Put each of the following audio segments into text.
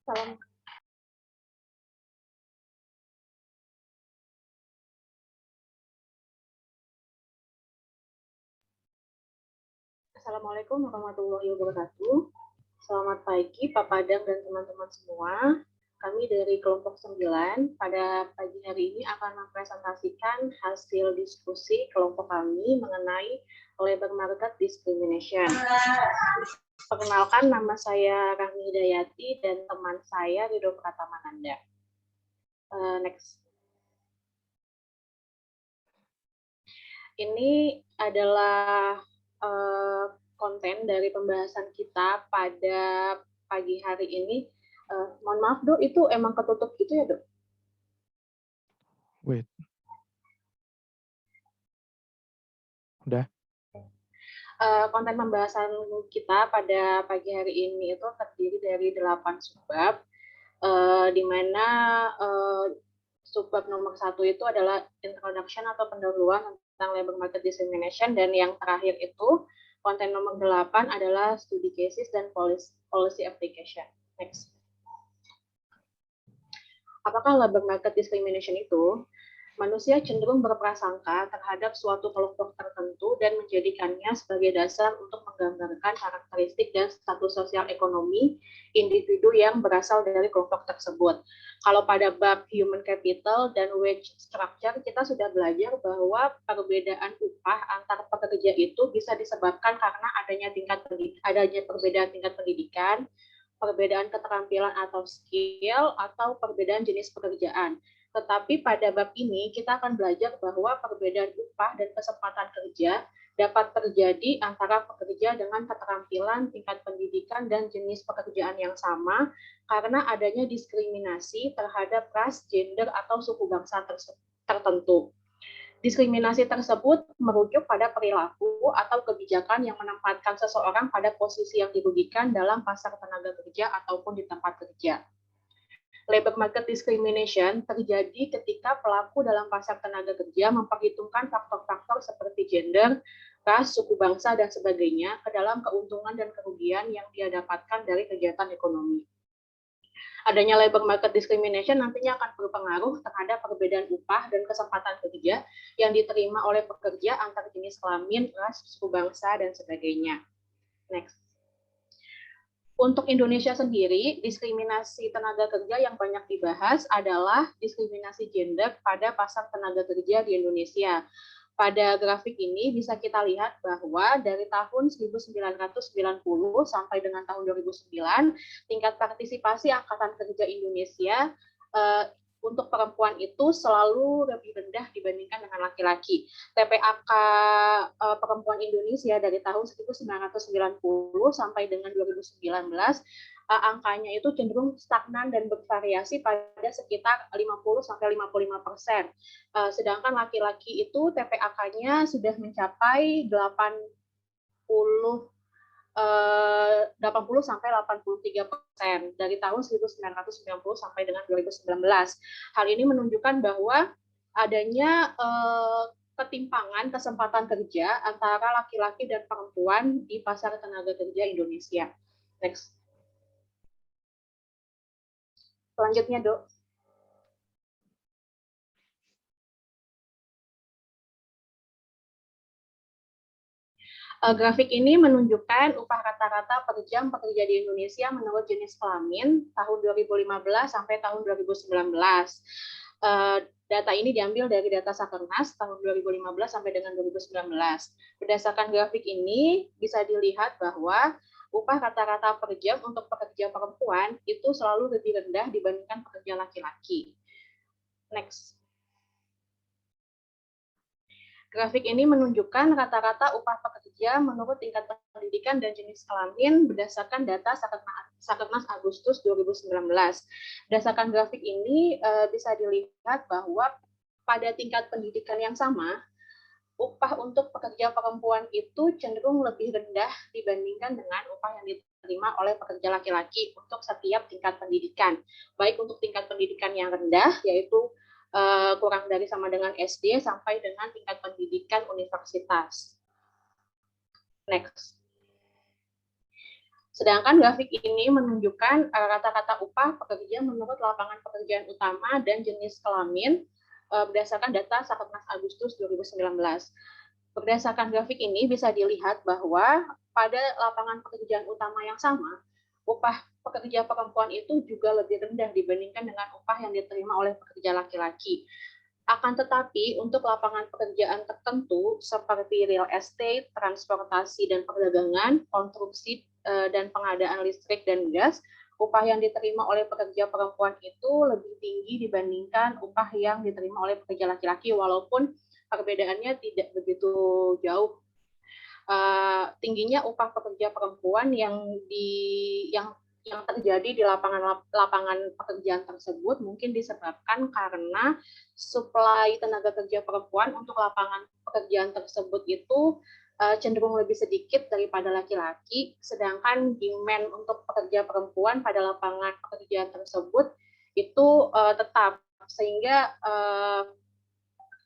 Salam. Assalamualaikum warahmatullahi wabarakatuh. Selamat pagi Pak Padang dan teman-teman semua. Kami dari kelompok 9 pada pagi hari ini akan mempresentasikan hasil diskusi kelompok kami mengenai labor market discrimination. Perkenalkan, nama saya Rahmi Hidayati dan teman saya Ridho Pratamananda. Next. Ini adalah konten dari pembahasan kita pada pagi hari ini. Mohon maaf Dok, itu emang ketutup gitu ya Dok? Wait. Udah. Konten pembahasan kita pada pagi hari ini itu terdiri dari 8 subbab, di mana subbab nomor 1 itu adalah introduction atau pendahuluan tentang labor market discrimination, dan yang terakhir itu konten nomor 8 adalah studi cases dan policy application. Next. Apakah labor market discrimination itu? Manusia cenderung berprasangka terhadap suatu kelompok tertentu dan menjadikannya sebagai dasar untuk menggambarkan karakteristik dan status sosial ekonomi individu yang berasal dari kelompok tersebut. Kalau pada bab human capital dan wage structure, kita sudah belajar bahwa perbedaan upah antar pekerja itu bisa disebabkan karena adanya perbedaan tingkat pendidikan, perbedaan keterampilan atau skill, atau perbedaan jenis pekerjaan. Tetapi pada bab ini kita akan belajar bahwa perbedaan upah dan kesempatan kerja dapat terjadi antara pekerja dengan keterampilan, tingkat pendidikan, dan jenis pekerjaan yang sama karena adanya diskriminasi terhadap ras, gender, atau suku bangsa tertentu. Diskriminasi tersebut merujuk pada perilaku atau kebijakan yang menempatkan seseorang pada posisi yang dirugikan dalam pasar tenaga kerja ataupun di tempat kerja. Labor market discrimination terjadi ketika pelaku dalam pasar tenaga kerja memperhitungkan faktor-faktor seperti gender, ras, suku bangsa, dan sebagainya ke dalam keuntungan dan kerugian yang dia dapatkan dari kegiatan ekonomi. Adanya labor market discrimination nantinya akan berpengaruh terhadap perbedaan upah dan kesempatan kerja yang diterima oleh pekerja antar jenis kelamin, ras, suku bangsa, dan sebagainya. Next. Untuk Indonesia sendiri, diskriminasi tenaga kerja yang banyak dibahas adalah diskriminasi gender pada pasar tenaga kerja di Indonesia. Pada grafik ini bisa kita lihat bahwa dari tahun 1990 sampai dengan tahun 2009, tingkat partisipasi angkatan kerja Indonesia untuk perempuan itu selalu lebih rendah dibandingkan dengan laki-laki. TPAK perempuan Indonesia dari tahun 1990 sampai dengan 2019, angkanya itu cenderung stagnan dan bervariasi pada sekitar 50-55%. Sedangkan laki-laki itu TPAK-nya sudah mencapai 80 sampai 83% dari tahun 1990 sampai dengan 2019. Hal ini menunjukkan bahwa adanya ketimpangan kesempatan kerja antara laki-laki dan perempuan di pasar tenaga kerja Indonesia. Next. Selanjutnya, Dok. Grafik ini menunjukkan upah rata-rata per jam pekerja di Indonesia menurut jenis kelamin tahun 2015 sampai tahun 2019. Data ini diambil dari data Sakernas tahun 2015 sampai dengan 2019. Berdasarkan grafik ini bisa dilihat bahwa upah rata-rata per jam untuk pekerja perempuan itu selalu lebih rendah dibandingkan pekerja laki-laki. Next. Grafik ini menunjukkan rata-rata upah pekerja menurut tingkat pendidikan dan jenis kelamin berdasarkan data Sakernas Agustus 2019. Berdasarkan grafik ini bisa dilihat bahwa pada tingkat pendidikan yang sama, upah untuk pekerja perempuan itu cenderung lebih rendah dibandingkan dengan upah yang diterima oleh pekerja laki-laki untuk setiap tingkat pendidikan. Baik untuk tingkat pendidikan yang rendah, yaitu kurang dari sama dengan SD, sampai dengan tingkat pendidikan universitas. Next. Sedangkan grafik ini menunjukkan rata-rata upah pekerja menurut lapangan pekerjaan utama dan jenis kelamin berdasarkan data Sakernas Agustus 2019. Berdasarkan grafik ini bisa dilihat bahwa pada lapangan pekerjaan utama yang sama, upah pekerja perempuan itu juga lebih rendah dibandingkan dengan upah yang diterima oleh pekerja laki-laki. Akan tetapi, untuk lapangan pekerjaan tertentu seperti real estate, transportasi dan perdagangan, konstruksi dan pengadaan listrik dan gas, upah yang diterima oleh pekerja perempuan itu lebih tinggi dibandingkan upah yang diterima oleh pekerja laki-laki, walaupun perbedaannya tidak begitu jauh. Tingginya upah pekerja perempuan yang terjadi di lapangan pekerjaan tersebut mungkin disebabkan karena suplai tenaga kerja perempuan untuk lapangan pekerjaan tersebut itu cenderung lebih sedikit daripada laki-laki, sedangkan demand untuk pekerja perempuan pada lapangan pekerjaan tersebut itu tetap, sehingga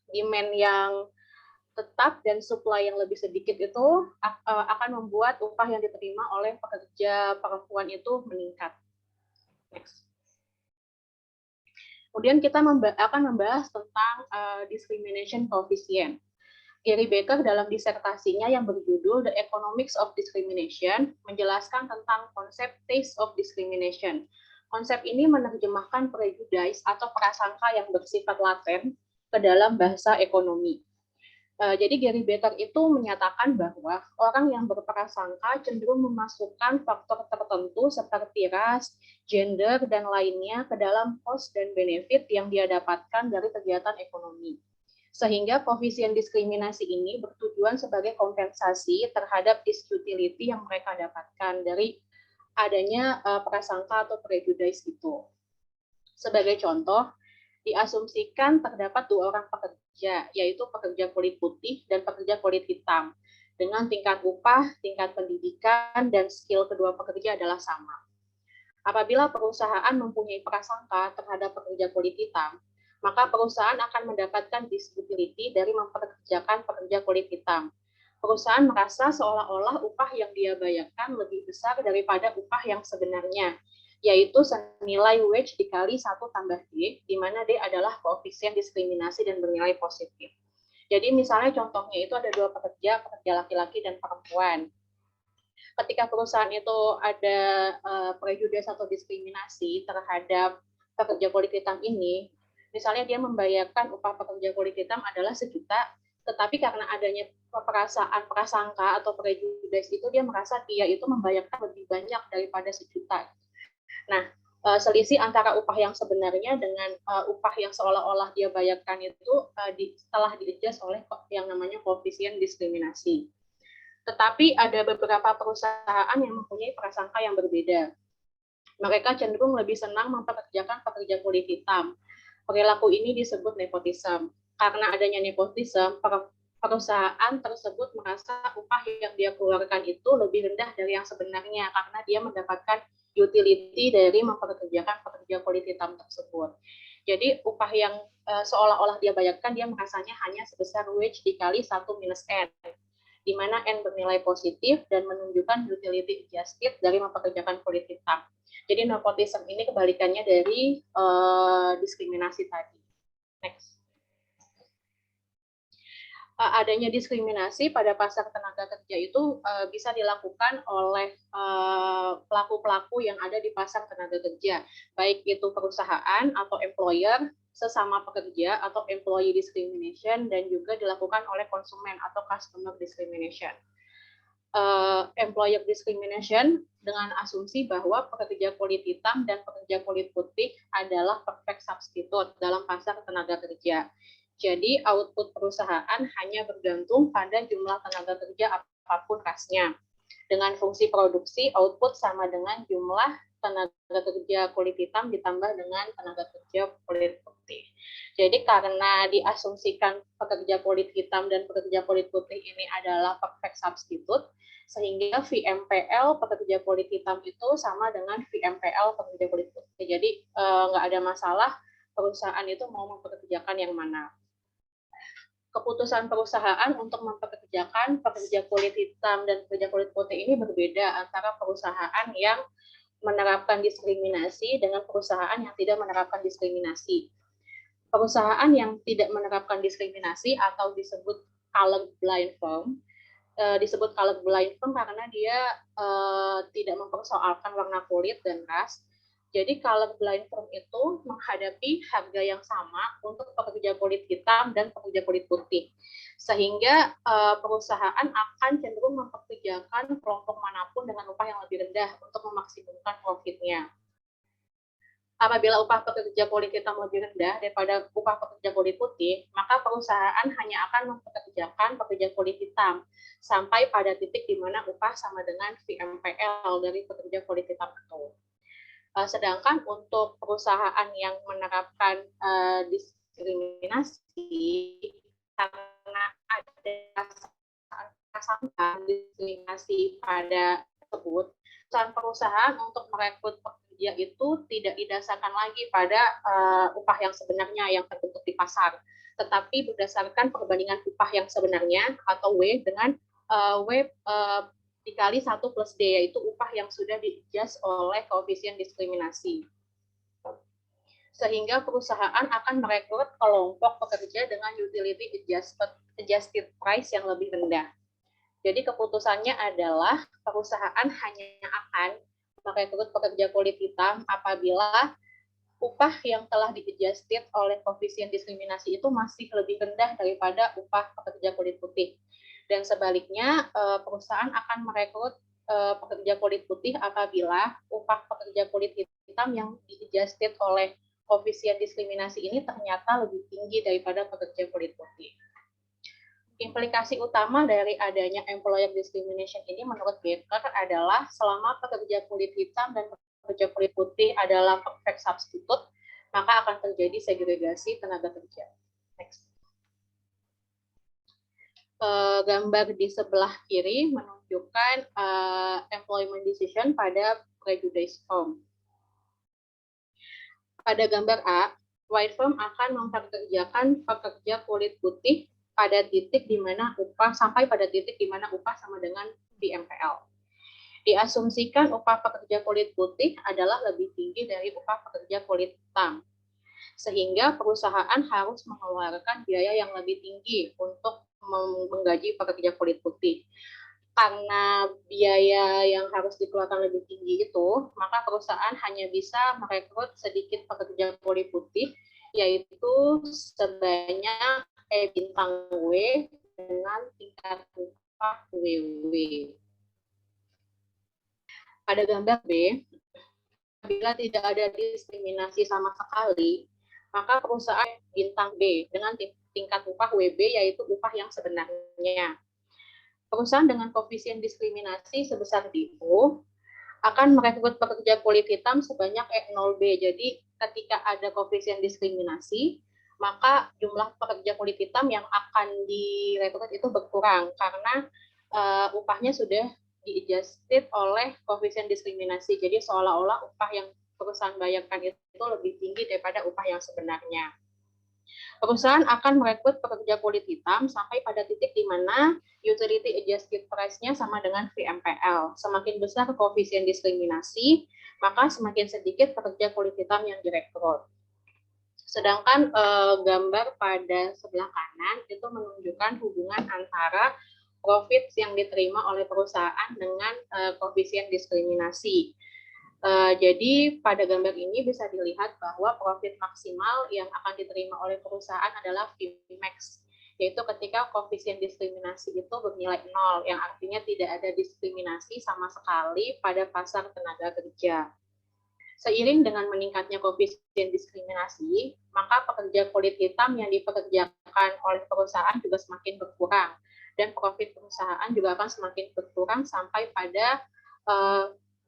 demand yang tetap dan supply yang lebih sedikit itu akan membuat upah yang diterima oleh pekerja perempuan itu meningkat. Next. Kemudian kita akan membahas tentang discrimination coefficient. Gary Becker dalam disertasinya yang berjudul The Economics of Discrimination menjelaskan tentang konsep taste of discrimination. Konsep ini menerjemahkan prejudice atau prasangka yang bersifat laten ke dalam bahasa ekonomi. Jadi Gary Becker itu menyatakan bahwa orang yang berprasangka cenderung memasukkan faktor tertentu seperti ras, gender, dan lainnya ke dalam cost dan benefit yang dia dapatkan dari kegiatan ekonomi. Sehingga koefisien diskriminasi ini bertujuan sebagai kompensasi terhadap disutility yang mereka dapatkan dari adanya prasangka atau prejudice itu. Sebagai contoh, diasumsikan terdapat dua orang pekerja, yaitu pekerja kulit putih dan pekerja kulit hitam, dengan tingkat upah, tingkat pendidikan, dan skill kedua pekerja adalah sama. Apabila perusahaan mempunyai prasangka terhadap pekerja kulit hitam, maka perusahaan akan mendapatkan disability dari mempekerjakan pekerja kulit hitam. Perusahaan merasa seolah-olah upah yang dia bayarkan lebih besar daripada upah yang sebenarnya, yaitu senilai wage dikali 1 tambah D, di mana D adalah koefisien diskriminasi dan bernilai positif. Jadi misalnya contohnya itu ada dua pekerja laki-laki dan perempuan. Ketika perusahaan itu ada prejudice atau diskriminasi terhadap pekerja kulit hitam ini, misalnya dia membayarkan upah pekerja kulit hitam adalah 1 juta, tetapi karena adanya perasaan prasangka atau prejudice itu dia merasa dia itu membayarkan lebih banyak daripada 1 juta. Nah, selisih antara upah yang sebenarnya dengan upah yang seolah-olah dia bayarkan itu telah di-adjust oleh yang namanya koefisien diskriminasi. Tetapi ada beberapa perusahaan yang mempunyai prasangka yang berbeda. Mereka cenderung lebih senang mempekerjakan pekerja kulit hitam. Perilaku ini disebut nepotisme. Karena adanya nepotisme, perusahaan tersebut merasa upah yang dia keluarkan itu lebih rendah dari yang sebenarnya karena dia mendapatkan utility dari mempekerjakan pekerja kulit hitam tersebut. Jadi upah yang seolah-olah dia bayarkan, dia merasanya hanya sebesar wage dikali 1 minus N, di mana N bernilai positif dan menunjukkan utility adjusted dari mempekerjakan kulit hitam. Jadi nepotisme ini kebalikannya dari diskriminasi tadi. Next. Adanya diskriminasi pada pasar tenaga kerja itu bisa dilakukan oleh pelaku-pelaku yang ada di pasar tenaga kerja, baik itu perusahaan atau employer, sesama pekerja atau employee discrimination, dan juga dilakukan oleh konsumen atau customer discrimination. Employer discrimination dengan asumsi bahwa pekerja kulit hitam dan pekerja kulit putih adalah perfect substitute dalam pasar tenaga kerja. Jadi output perusahaan hanya bergantung pada jumlah tenaga kerja apapun rasnya. Dengan fungsi produksi, output sama dengan jumlah tenaga kerja kulit hitam ditambah dengan tenaga kerja kulit putih. Jadi karena diasumsikan pekerja kulit hitam dan pekerja kulit putih ini adalah perfect substitute, sehingga VMPL pekerja kulit hitam itu sama dengan VMPL pekerja kulit putih. Jadi nggak ada masalah perusahaan itu mau mempekerjakan yang mana. keputusan perusahaan untuk mempekerjakan pekerja kulit hitam dan pekerja kulit putih ini berbeda antara perusahaan yang menerapkan diskriminasi dengan perusahaan yang tidak menerapkan diskriminasi. Perusahaan yang tidak menerapkan diskriminasi atau disebut colorblind firm, disebut colorblind firm karena dia tidak mempersoalkan warna kulit dan ras. Jadi colorblind firm itu menghadapi harga yang sama untuk pekerja kulit hitam dan pekerja kulit putih. Sehingga perusahaan akan cenderung mempekerjakan kelompok manapun dengan upah yang lebih rendah untuk memaksimumkan profitnya. Apabila upah pekerja kulit hitam lebih rendah daripada upah pekerja kulit putih, maka perusahaan hanya akan mempekerjakan pekerja kulit hitam sampai pada titik di mana upah sama dengan VMPL dari pekerja kulit hitam itu. Sedangkan untuk perusahaan yang menerapkan diskriminasi karena ada prasangka diskriminasi pada tersebut, perusahaan untuk merekrut pekerja itu tidak didasarkan lagi pada upah yang sebenarnya yang terbentuk di pasar, tetapi berdasarkan perbandingan upah yang sebenarnya atau W dengan W dikali 1 plus D, yaitu upah yang sudah di-adjust oleh koefisien diskriminasi. Sehingga perusahaan akan merekrut kelompok pekerja dengan utility adjusted price yang lebih rendah. Jadi keputusannya adalah perusahaan hanya akan merekrut pekerja kulit hitam apabila upah yang telah di-adjusted oleh koefisien diskriminasi itu masih lebih rendah daripada upah pekerja kulit putih. Dan sebaliknya, perusahaan akan merekrut pekerja kulit putih apabila upah pekerja kulit hitam yang di-adjusted oleh koefisien diskriminasi ini ternyata lebih tinggi daripada pekerja kulit putih. Implikasi utama dari adanya employer discrimination ini menurut Baker adalah selama pekerja kulit hitam dan pekerja kulit putih adalah perfect substitute, maka akan terjadi segregasi tenaga kerja. Next. Gambar di sebelah kiri menunjukkan employment decision pada prejudice firm. Pada gambar A, white firm akan mempekerjakan pekerja kulit putih pada titik di mana upah sampai pada titik di mana upah sama dengan VMPL. Diasumsikan upah pekerja kulit putih adalah lebih tinggi dari upah pekerja kulit hitam, sehingga perusahaan harus mengeluarkan biaya yang lebih tinggi untuk menggaji pekerja kulit putih. Karena biaya yang harus dikeluarkan lebih tinggi itu, maka perusahaan hanya bisa merekrut sedikit pekerja kulit putih, yaitu sebanyak bintang W dengan tingkat upah WW. Pada gambar B, apabila tidak ada diskriminasi sama sekali, maka perusahaan bintang B dengan tingkat upah WB, yaitu upah yang sebenarnya. Perusahaan dengan koefisien diskriminasi sebesar DO akan merekrut pekerja kulit hitam sebanyak E0B. Jadi ketika ada koefisien diskriminasi, maka jumlah pekerja kulit hitam yang akan direkrut itu berkurang karena upahnya sudah di-adjusted oleh koefisien diskriminasi. Jadi seolah-olah upah yang perusahaan bayarkan itu lebih tinggi daripada upah yang sebenarnya. Perusahaan akan merekrut pekerja kulit hitam sampai pada titik di mana utility adjusted price-nya sama dengan VMPL. Semakin besar koefisien diskriminasi, maka semakin sedikit pekerja kulit hitam yang direkrut. Sedangkan gambar pada sebelah kanan itu menunjukkan hubungan antara profit yang diterima oleh perusahaan dengan koefisien diskriminasi. Jadi pada gambar ini bisa dilihat bahwa profit maksimal yang akan diterima oleh perusahaan adalah Vmax, yaitu ketika koefisien diskriminasi itu bernilai 0, yang artinya tidak ada diskriminasi sama sekali pada pasar tenaga kerja. Seiring dengan meningkatnya koefisien diskriminasi, maka pekerja kulit hitam yang dipekerjakan oleh perusahaan juga semakin berkurang, dan profit perusahaan juga akan semakin berkurang sampai pada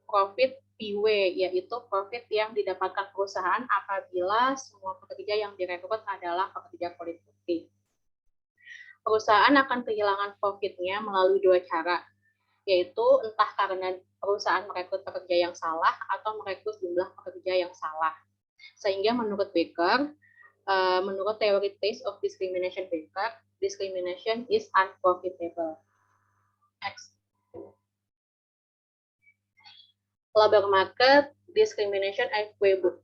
profit PW, yaitu profit yang didapatkan perusahaan apabila semua pekerja yang direkrut adalah pekerja kulit putih. Perusahaan akan kehilangan profitnya melalui dua cara, yaitu entah karena perusahaan merekrut pekerja yang salah atau merekrut jumlah pekerja yang salah. Sehingga menurut Baker, menurut teori Taste of Discrimination Baker, discrimination is unprofitable. Next. Labor market discrimination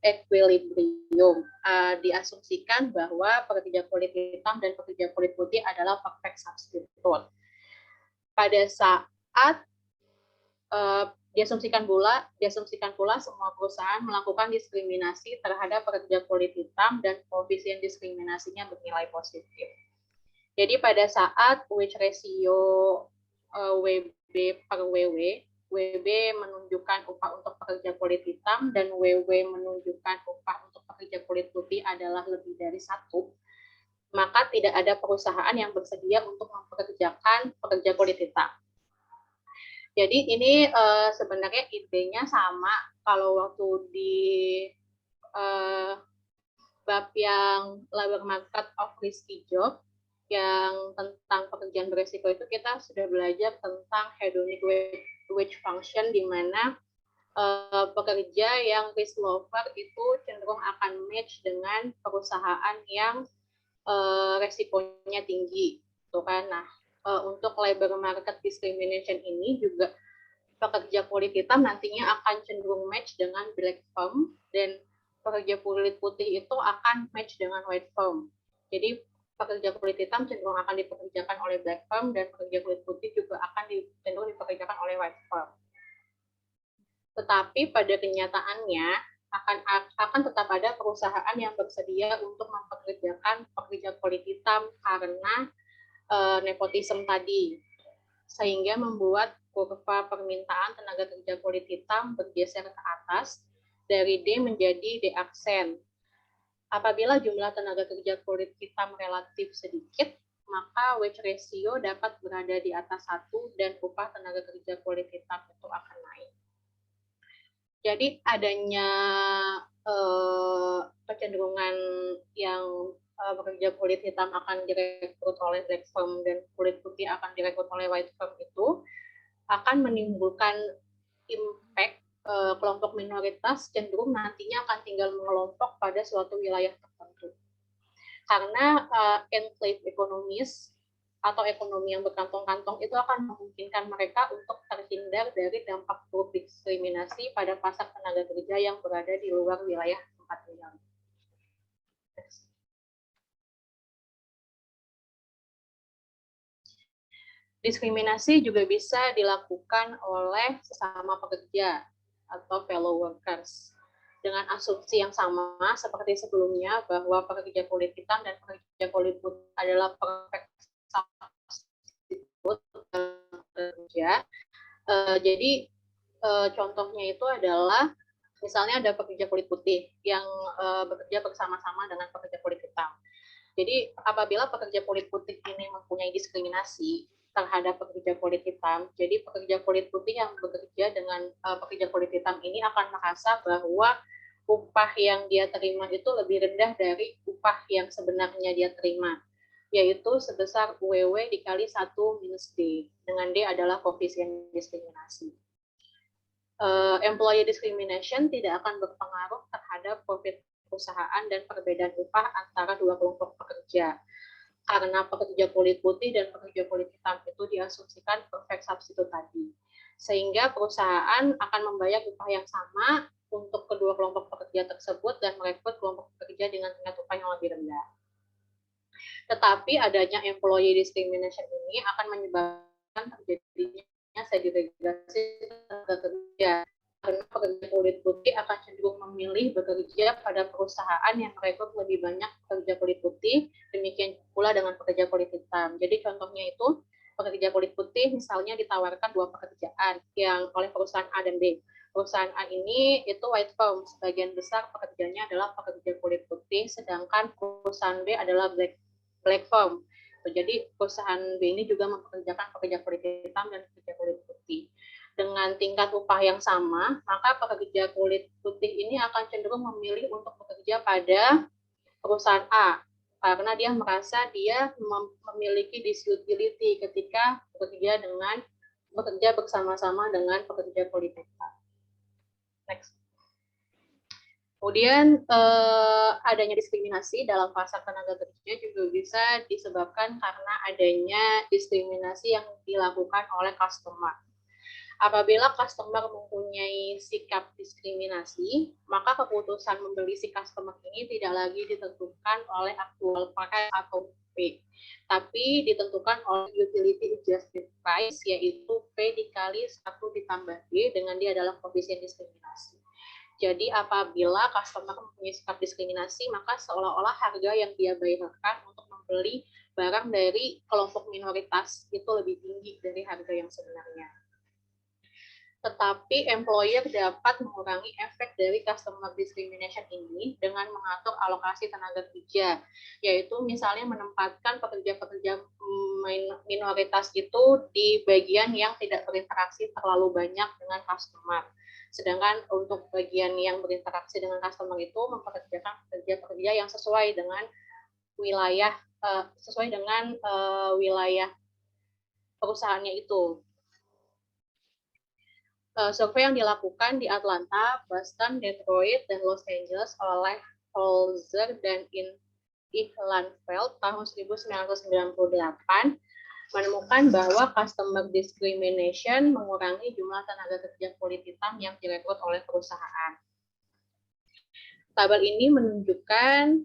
equilibrium. Diasumsikan bahwa pekerja kulit hitam dan pekerja kulit putih adalah perfect substitute. Pada saat diasumsikan pula semua perusahaan melakukan diskriminasi terhadap pekerja kulit hitam dan koefisien diskriminasinya bernilai positif. Jadi pada saat wage ratio WB per WW, WB menunjukkan upah untuk pekerja kulit hitam dan WW menunjukkan upah untuk pekerja kulit putih adalah lebih dari 1, maka tidak ada perusahaan yang bersedia untuk mempekerjakan pekerja kulit hitam. Jadi ini sebenarnya idenya sama kalau waktu di bab yang labor market of risky job yang tentang pekerjaan beresiko itu kita sudah belajar tentang hedonic wage function, di mana pekerja yang risk lover itu cenderung akan match dengan perusahaan yang resikonya tinggi, gitu kan. Nah, untuk labor market discrimination ini juga pekerja kulit hitam nantinya akan cenderung match dengan black firm, dan pekerja kulit putih itu akan match dengan white firm. Jadi pekerja kulit hitam cenderung akan dipekerjakan oleh black firm dan pekerja kulit putih juga akan cenderung dipekerjakan oleh white firm. Tetapi pada kenyataannya akan tetap ada perusahaan yang bersedia untuk mempekerjakan pekerja kulit hitam karena nepotisme tadi, sehingga membuat kurva permintaan tenaga kerja kulit hitam bergeser ke atas dari D menjadi D aksen. Apabila jumlah tenaga kerja kulit hitam relatif sedikit, maka wage ratio dapat berada di atas 1 dan upah tenaga kerja kulit hitam itu akan naik. Jadi adanya kecenderungan yang pekerja kulit hitam akan direkrut oleh black firm dan kulit putih akan direkrut oleh white firm itu akan menimbulkan impact kelompok minoritas cenderung nantinya akan tinggal mengelompok pada suatu wilayah tertentu. Karena enclave economies atau ekonomi yang berkantong-kantong itu akan memungkinkan mereka untuk terhindar dari dampak buruk diskriminasi pada pasar tenaga kerja yang berada di luar wilayah tempat tinggal. Diskriminasi juga bisa dilakukan oleh sesama pekerja atau fellow workers dengan asumsi yang sama seperti sebelumnya, bahwa pekerja kulit hitam dan pekerja kulit putih adalah perfect substitute kerja. Jadi contohnya itu adalah misalnya ada pekerja kulit putih yang bekerja bersama-sama dengan pekerja kulit hitam. Jadi apabila pekerja kulit putih ini mempunyai diskriminasi terhadap pekerja kulit hitam, jadi pekerja kulit putih yang bekerja dengan pekerja kulit hitam ini akan merasa bahwa upah yang dia terima itu lebih rendah dari upah yang sebenarnya dia terima, yaitu sebesar WW dikali 1 minus D, dengan D adalah koefisien diskriminasi. Employee discrimination tidak akan berpengaruh terhadap profit perusahaan dan perbedaan upah antara dua kelompok pekerja, karena pekerja kulit putih dan pekerja kulit hitam itu diasumsikan perfect substitute tadi, sehingga perusahaan akan membayar upah yang sama untuk kedua kelompok pekerja tersebut dan merekrut kelompok pekerja dengan tingkat upah yang lebih rendah. Tetapi adanya employee discrimination ini akan menyebabkan terjadinya segregasi tenaga kerja, karena pekerja kulit putih akan cenderung memilih bekerja pada perusahaan yang merekrut lebih banyak pekerja kulit putih, demikian pula dengan pekerja kulit hitam. Jadi contohnya itu pekerja kulit putih misalnya ditawarkan 2 pekerjaan yang oleh perusahaan A dan B. Perusahaan A ini itu white firm, sebagian besar pekerjanya adalah pekerja kulit putih, sedangkan perusahaan B adalah black firm. Jadi perusahaan B ini juga mempekerjakan pekerja kulit hitam dan pekerja kulit putih. Dengan tingkat upah yang sama, maka pekerja kulit putih ini akan cenderung memilih untuk bekerja pada perusahaan A, karena dia merasa dia memiliki disability ketika bekerja bersama-sama dengan pekerja kulit hitam. Next. Kemudian adanya diskriminasi dalam pasar tenaga kerja juga bisa disebabkan karena adanya diskriminasi yang dilakukan oleh customer. Apabila customer mempunyai sikap diskriminasi, maka keputusan membeli si customer ini tidak lagi ditentukan oleh actual price atau P, tapi ditentukan oleh utility adjusted price, yaitu P dikali 1 ditambah D, dengan D adalah koefisien diskriminasi. Jadi apabila customer mempunyai sikap diskriminasi, maka seolah-olah harga yang dia bayarkan untuk membeli barang dari kelompok minoritas itu lebih tinggi dari harga yang sebenarnya. Tetapi employer dapat mengurangi efek dari customer discrimination ini dengan mengatur alokasi tenaga kerja, yaitu misalnya menempatkan pekerja-pekerja minoritas itu di bagian yang tidak berinteraksi terlalu banyak dengan customer. Sedangkan untuk bagian yang berinteraksi dengan customer itu mempekerjakan pekerja-pekerja yang sesuai dengan wilayah wilayah perusahaannya itu. Survei yang dilakukan di Atlanta, Boston, Detroit, dan Los Angeles oleh Holzer dan Ihlenfeld tahun 1998 menemukan bahwa customer discrimination mengurangi jumlah tenaga kerja kulit hitam yang direkrut oleh perusahaan. Tabel ini menunjukkan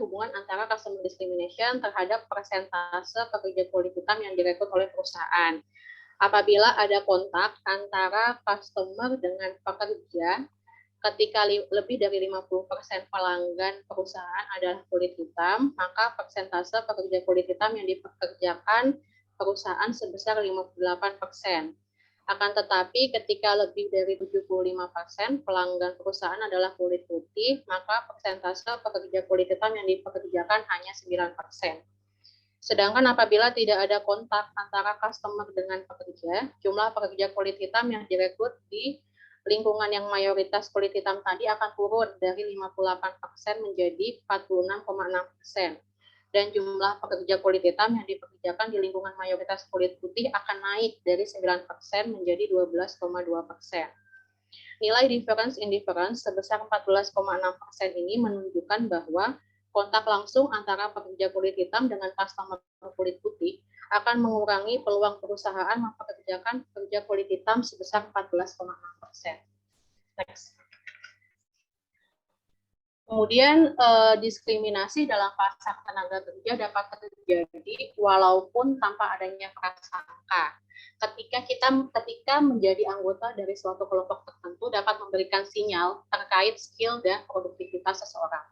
hubungan antara customer discrimination terhadap persentase pekerja kulit hitam yang direkrut oleh perusahaan. Apabila ada kontak antara customer dengan pekerja, ketika lebih dari 50% pelanggan perusahaan adalah kulit hitam, maka persentase pekerja kulit hitam yang dipekerjakan perusahaan sebesar 58%. Akan tetapi ketika lebih dari 75% pelanggan perusahaan adalah kulit putih, maka persentase pekerja kulit hitam yang dipekerjakan hanya 9%. Sedangkan apabila tidak ada kontak antara customer dengan pekerja, jumlah pekerja kulit hitam yang direkrut di lingkungan yang mayoritas kulit hitam tadi akan turun dari 58% menjadi 46,6%. Dan jumlah pekerja kulit hitam yang dipekerjakan di lingkungan mayoritas kulit putih akan naik dari 9% menjadi 12,2%. Nilai difference indifference sebesar 14,6% ini menunjukkan bahwa kontak langsung antara pekerja kulit hitam dengan customer kulit putih akan mengurangi peluang perusahaan mempekerjakan pekerja kulit hitam sebesar 14,6%. Next. Kemudian diskriminasi dalam pasar tenaga kerja dapat terjadi walaupun tanpa adanya prasangka. Ketika menjadi anggota dari suatu kelompok tertentu dapat memberikan sinyal terkait skill dan produktivitas seseorang.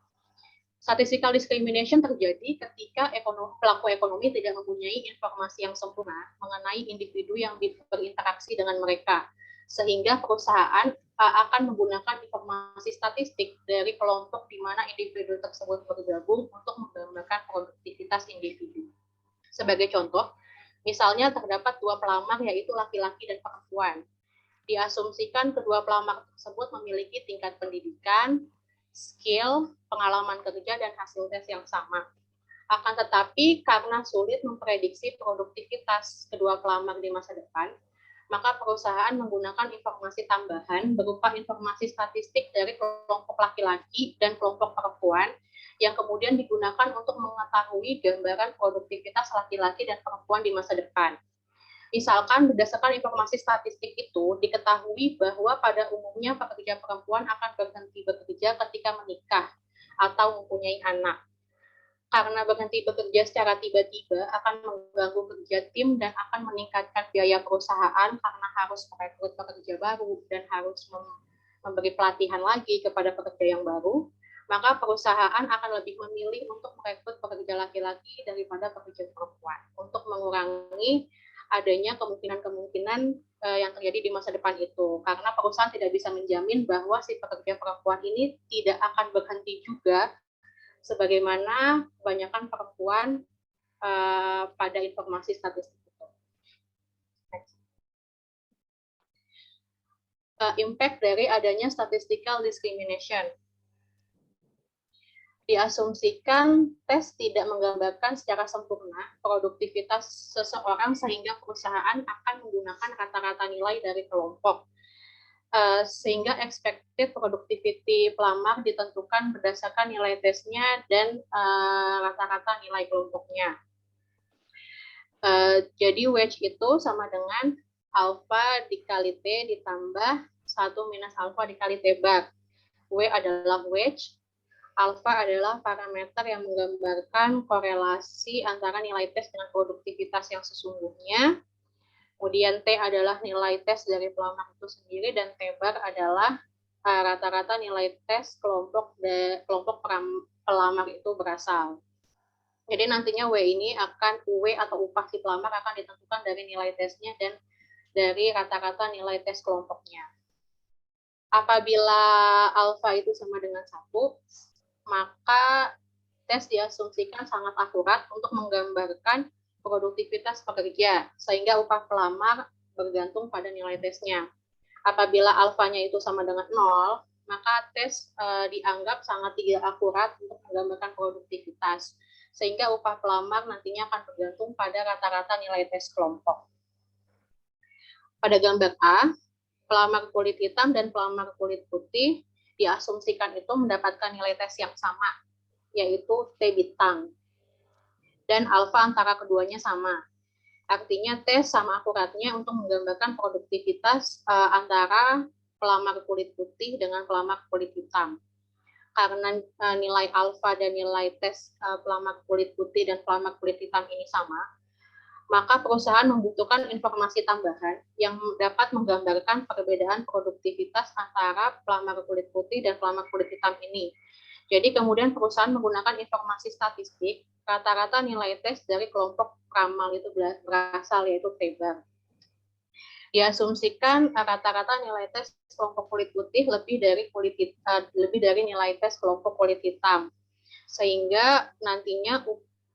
Statistical discrimination terjadi ketika pelaku ekonomi tidak mempunyai informasi yang sempurna mengenai individu yang berinteraksi dengan mereka, sehingga perusahaan akan menggunakan informasi statistik dari kelompok di mana individu tersebut bergabung untuk menggambarkan produktivitas individu. Sebagai contoh, misalnya terdapat 2 pelamar yaitu laki-laki dan perempuan. Diasumsikan kedua pelamar tersebut memiliki tingkat pendidikan, skill, pengalaman kerja, dan hasil tes yang sama. Akan tetapi, karena sulit memprediksi produktivitas kedua pelamar di masa depan, maka perusahaan menggunakan informasi tambahan berupa informasi statistik dari kelompok laki-laki dan kelompok perempuan yang kemudian digunakan untuk mengetahui gambaran produktivitas laki-laki dan perempuan di masa depan. Misalkan berdasarkan informasi statistik itu diketahui bahwa pada umumnya pekerja perempuan akan berhenti bekerja ketika menikah atau mempunyai anak. Karena berhenti bekerja secara tiba-tiba akan mengganggu kerja tim dan akan meningkatkan biaya perusahaan karena harus merekrut pekerja baru dan harus memberi pelatihan lagi kepada pekerja yang baru, maka perusahaan akan lebih memilih untuk merekrut pekerja laki-laki daripada pekerja perempuan untuk mengurangi adanya kemungkinan-kemungkinan yang terjadi di masa depan itu, karena perusahaan tidak bisa menjamin bahwa si pekerja perempuan ini tidak akan berhenti juga sebagaimana kebanyakan perempuan pada informasi statistik itu. Impact dari adanya statistical discrimination. Diasumsikan tes tidak menggambarkan secara sempurna produktivitas seseorang sehingga perusahaan akan menggunakan rata-rata nilai dari kelompok. sehingga expected productivity pelamar ditentukan berdasarkan nilai tesnya dan rata-rata nilai kelompoknya. Jadi wage itu sama dengan alpha dikali T ditambah 1 minus alpha dikali T bar. W adalah wage, alpha adalah parameter yang menggambarkan korelasi antara nilai tes dengan produktivitas yang sesungguhnya. Kemudian T adalah nilai tes dari pelamar itu sendiri, dan T bar adalah rata-rata nilai tes kelompok pelamar itu berasal. Jadi nantinya W ini akan, W atau upah si pelamar akan ditentukan dari nilai tesnya dan dari rata-rata nilai tes kelompoknya. Apabila alfa itu sama dengan 1, maka tes diasumsikan sangat akurat untuk menggambarkan produktivitas pekerja, sehingga upah pelamar bergantung pada nilai tesnya. Apabila alfanya itu sama dengan 0, maka tes dianggap sangat tidak akurat untuk menggambarkan produktivitas, sehingga upah pelamar nantinya akan bergantung pada rata-rata nilai tes kelompok. Pada gambar A, pelamar kulit hitam dan pelamar kulit putih diasumsikan itu mendapatkan nilai tes yang sama, yaitu T bintang. Dan alfa antara keduanya sama. Artinya tes sama akuratnya untuk menggambarkan produktivitas antara pelamar kulit putih dengan pelamar kulit hitam. Karena nilai alfa dan nilai tes pelamar kulit putih dan pelamar kulit hitam ini sama, maka perusahaan membutuhkan informasi tambahan yang dapat menggambarkan perbedaan produktivitas antara pelamar kulit putih dan pelamar kulit hitam ini. Jadi kemudian perusahaan menggunakan informasi statistik, rata-rata nilai tes dari kelompok ramal itu berasal, yaitu T bar. Diasumsikan rata-rata nilai tes kelompok kulit putih lebih dari nilai tes kelompok kulit hitam, sehingga nantinya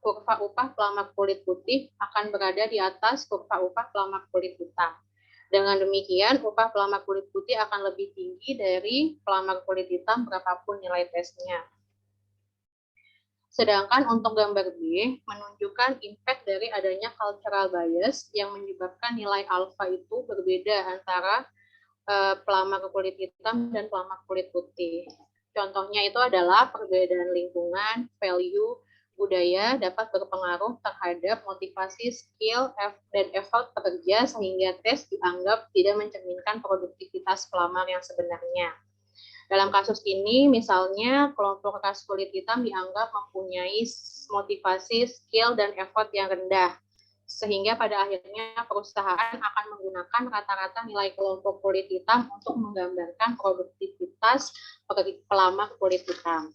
kurva upah pelamar kulit putih akan berada di atas kurva upah pelamar kulit hitam. Dengan demikian, upah pelamar kulit putih akan lebih tinggi dari pelamar kulit hitam berapapun nilai tesnya. Sedangkan untuk gambar B menunjukkan impact dari adanya cultural bias yang menyebabkan nilai alfa itu berbeda antara pelamar kulit hitam dan pelamar kulit putih. Contohnya itu adalah perbedaan lingkungan, value, budaya dapat berpengaruh terhadap motivasi, skill, dan effort pekerja, sehingga tes dianggap tidak mencerminkan produktivitas pelamar yang sebenarnya. Dalam kasus ini, misalnya kelompok ras kulit hitam dianggap mempunyai motivasi, skill, dan effort yang rendah, sehingga pada akhirnya perusahaan akan menggunakan rata-rata nilai kelompok kulit hitam untuk menggambarkan produktivitas pelamar kulit hitam.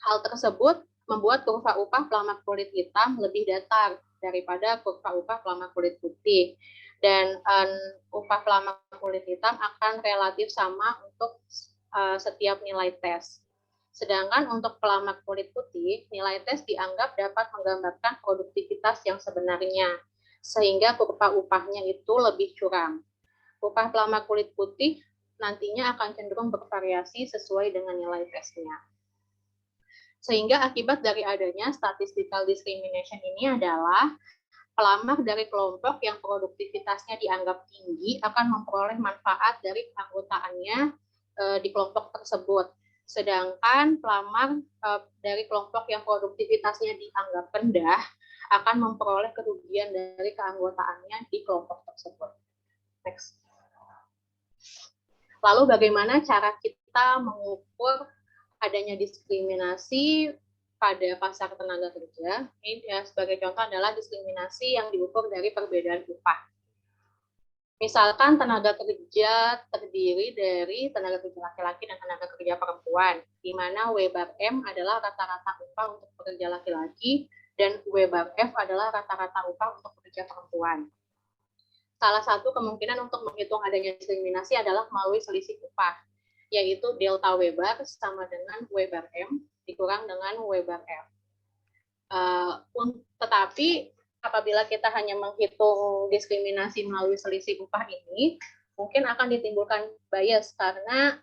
Hal tersebut membuat kurva upah pelamar kulit hitam lebih datar daripada kurva upah pelamar kulit putih, dan upah pelamar kulit hitam akan relatif sama untuk setiap nilai tes. Sedangkan untuk pelamar kulit putih, nilai tes dianggap dapat menggambarkan produktivitas yang sebenarnya, sehingga kurva upahnya itu lebih curam. Upah pelamar kulit putih nantinya akan cenderung bervariasi sesuai dengan nilai tesnya. Sehingga akibat dari adanya statistical discrimination ini adalah pelamar dari kelompok yang produktivitasnya dianggap tinggi akan memperoleh manfaat dari keanggotaannya di kelompok tersebut. Sedangkan pelamar dari kelompok yang produktivitasnya dianggap rendah akan memperoleh kerugian dari keanggotaannya di kelompok tersebut. Next. Lalu bagaimana cara kita mengukur adanya diskriminasi pada pasar tenaga kerja? Ini ya, sebagai contoh adalah diskriminasi yang diukur dari perbedaan upah. Misalkan tenaga kerja terdiri dari tenaga kerja laki-laki dan tenaga kerja perempuan, di mana W bar M adalah rata-rata upah untuk pekerja laki-laki dan W bar F adalah rata-rata upah untuk pekerja perempuan. Salah satu kemungkinan untuk menghitung adanya diskriminasi adalah melalui selisih upah, yaitu delta W bar sama dengan W bar M dikurang dengan W bar F. Tetapi apabila kita hanya menghitung diskriminasi melalui selisih upah ini, mungkin akan ditimbulkan bias karena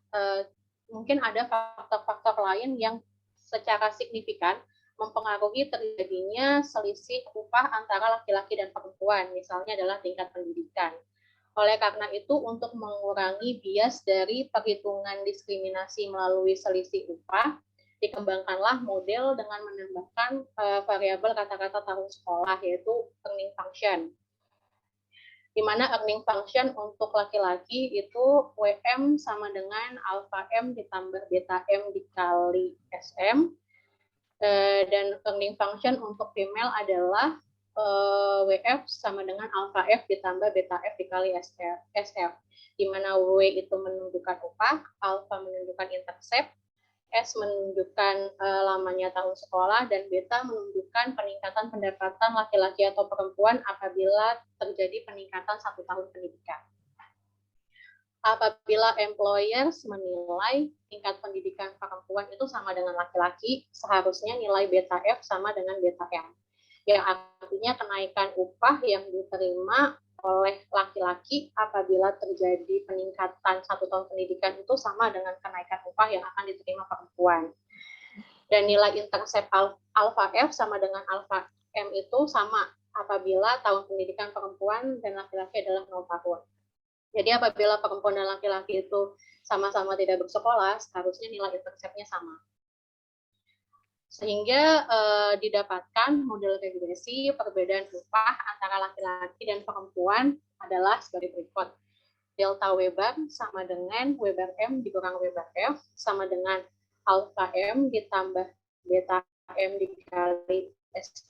mungkin ada faktor-faktor lain yang secara signifikan mempengaruhi terjadinya selisih upah antara laki-laki dan perempuan, misalnya adalah tingkat pendidikan. Oleh karena itu, untuk mengurangi bias dari perhitungan diskriminasi melalui selisih upah, dikembangkanlah model dengan menambahkan variabel kata-kata tahun sekolah, yaitu earning function. Di mana earning function untuk laki-laki itu WM sama dengan alpha M ditambah beta M dikali SM, dan earning function untuk female adalah WF sama dengan alpha F ditambah beta F dikali SF, di mana W itu menunjukkan upah, alpha menunjukkan intercept, S menunjukkan lamanya tahun sekolah, dan beta menunjukkan peningkatan pendapatan laki-laki atau perempuan apabila terjadi peningkatan 1 tahun pendidikan. Apabila employers menilai tingkat pendidikan perempuan itu sama dengan laki-laki, seharusnya nilai beta F sama dengan beta M. Yang artinya kenaikan upah yang diterima oleh laki-laki apabila terjadi peningkatan 1 tahun pendidikan itu sama dengan kenaikan upah yang akan diterima perempuan. Dan nilai intercept alpha F sama dengan alpha M itu sama apabila tahun pendidikan perempuan dan laki-laki adalah 0 tahun. Jadi apabila perempuan dan laki-laki itu sama-sama tidak bersekolah, seharusnya nilai intercept-nya sama. Sehingga didapatkan model regresi perbedaan upah antara laki-laki dan perempuan adalah sebagai berikut. Delta Weber sama dengan Weber M dikurang Weber F sama dengan alpha M ditambah beta M dikali S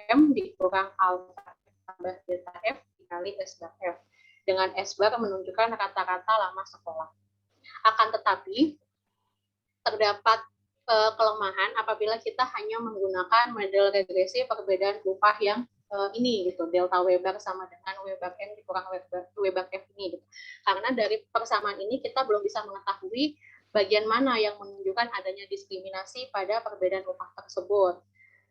M dikurang alpha tambah beta F dikali S bar F. Dengan S bar menunjukkan kata-kata lama sekolah. Akan tetapi, terdapat kelemahan apabila kita hanya menggunakan model regresi perbedaan upah yang ini gitu, delta Weber sama dengan Weber M dikurang Weber F ini gitu. Karena dari persamaan ini kita belum bisa mengetahui bagian mana yang menunjukkan adanya diskriminasi pada perbedaan upah tersebut.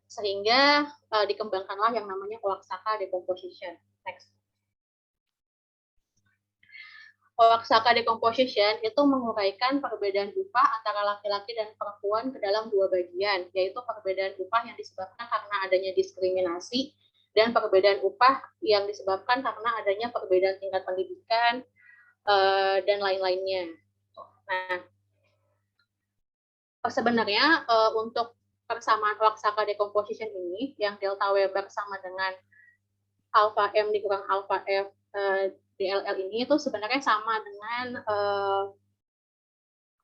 Sehingga dikembangkanlah yang namanya Oaxaca decomposition. Next. Oaxaca decomposition itu menguraikan perbedaan upah antara laki-laki dan perempuan ke dalam 2 bagian, yaitu perbedaan upah yang disebabkan karena adanya diskriminasi dan perbedaan upah yang disebabkan karena adanya perbedaan tingkat pendidikan dan lain-lainnya. Nah, sebenarnya untuk persamaan Oaxaca decomposition ini, yang delta Weber sama dengan alpha M dikurang alpha F DLL ini itu sebenarnya sama dengan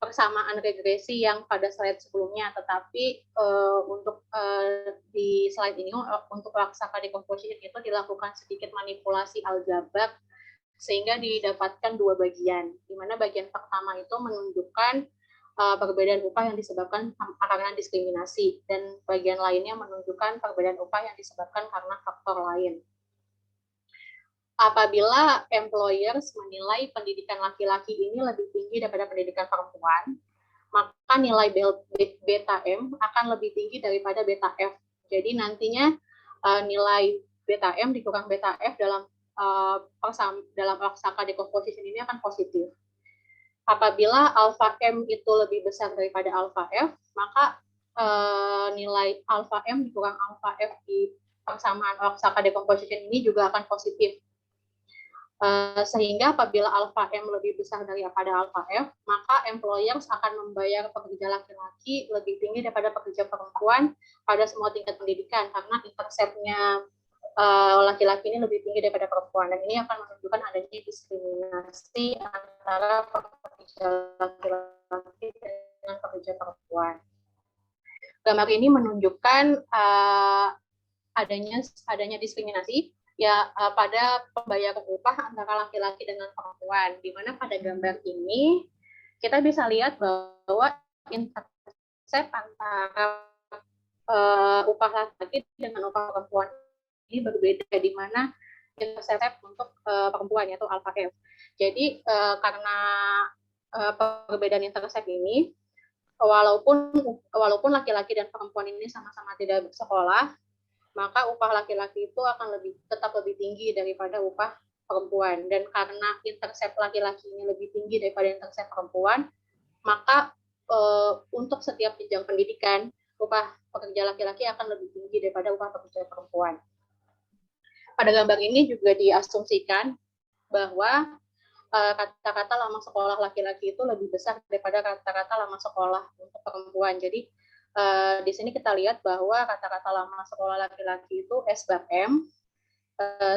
persamaan regresi yang pada slide sebelumnya, tetapi untuk di slide ini untuk Oaxaca decomposition itu dilakukan sedikit manipulasi aljabar sehingga didapatkan 2 bagian, di mana bagian pertama itu menunjukkan perbedaan upah yang disebabkan karena diskriminasi, dan bagian lainnya menunjukkan perbedaan upah yang disebabkan karena faktor lain. Apabila employers menilai pendidikan laki-laki ini lebih tinggi daripada pendidikan perempuan, maka nilai beta M akan lebih tinggi daripada beta F. Jadi nantinya nilai beta M dikurang beta F dalam Oaxaca decomposition ini akan positif. Apabila alpha M itu lebih besar daripada alpha F, maka nilai alpha M dikurang alpha F di persamaan Oaxaca decomposition ini juga akan positif. Sehingga apabila alpha M lebih besar daripada alpha F, maka employers akan membayar pekerja laki-laki lebih tinggi daripada pekerja perempuan pada semua tingkat pendidikan, karena intercept-nya laki-laki ini lebih tinggi daripada perempuan, dan ini akan menunjukkan adanya diskriminasi antara pekerja laki-laki dengan pekerja perempuan. Gambar ini menunjukkan adanya diskriminasi ya pada pembayaran upah antara laki-laki dengan perempuan, di mana pada gambar ini kita bisa lihat bahwa intercept antara upah laki-laki dengan upah perempuan ini berbeda, di mana intercept untuk perempuan yaitu alpha F. Jadi karena perbedaan intercept ini, walaupun laki-laki dan perempuan ini sama-sama tidak bersekolah, maka upah laki-laki itu akan tetap lebih tinggi daripada upah perempuan. Dan karena intercept laki-laki ini lebih tinggi daripada intercept perempuan, maka untuk setiap jenjang pendidikan, upah pekerja laki-laki akan lebih tinggi daripada upah pekerja perempuan. Pada gambar ini juga diasumsikan bahwa kata-kata lama sekolah laki-laki itu lebih besar daripada kata-kata lama sekolah untuk perempuan. Jadi di sini kita lihat bahwa kata-kata lama sekolah laki-laki itu S/M,